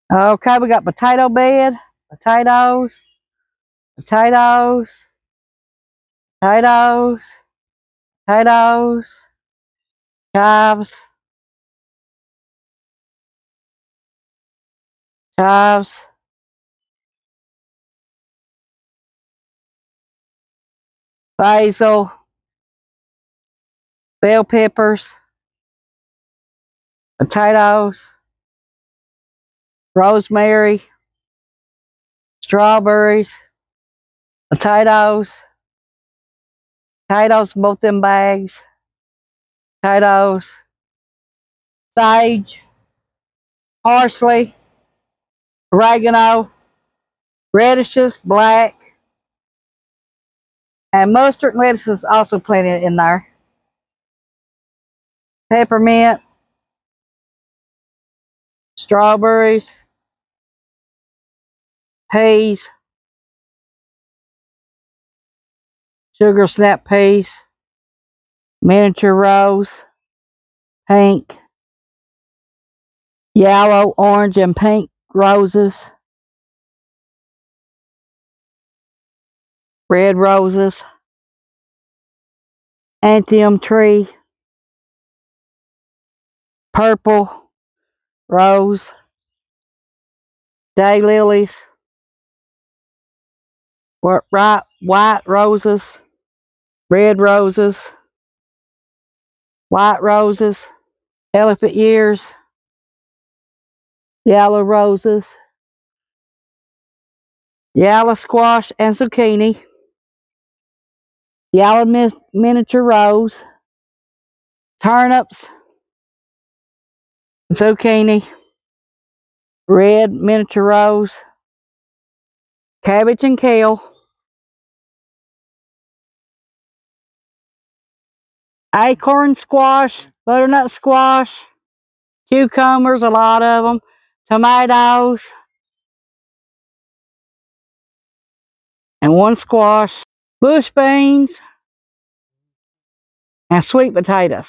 Okay, we got potato bed, potatoes, potatoes, potatoes, potatoes, chives, chives, basil, bell peppers, potatoes, rosemary, strawberries, potatoes, potatoes, both them bags, potatoes, sage, parsley, oregano, radishes, black, and mustard and lettuce is also plenty in there. Peppermint, strawberries, peas, sugar snap peas, miniature rose, pink, yellow, orange, and pink roses, red roses, anthurium tree, purple rose, daylilies, white roses, red roses, white roses, elephant ears, yellow roses, yellow squash and zucchini, yellow miniature rose, turnips, zucchini, red miniature rose, cabbage and kale, acorn squash, butternut squash, cucumbers, a lot of them, tomatoes, and one squash, bush beans, and sweet potatoes.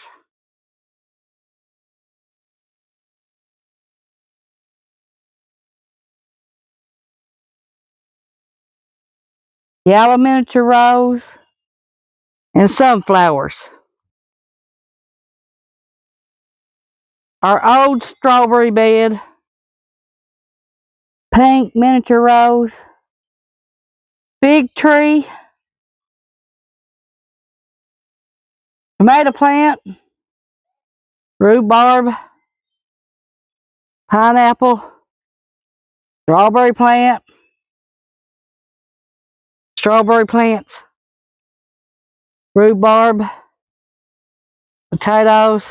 Yellow miniature rose, and sunflowers. Our old strawberry bed, pink miniature rose, fig tree, tomato plant, rhubarb, pineapple, strawberry plant, strawberry plants, rhubarb, potatoes,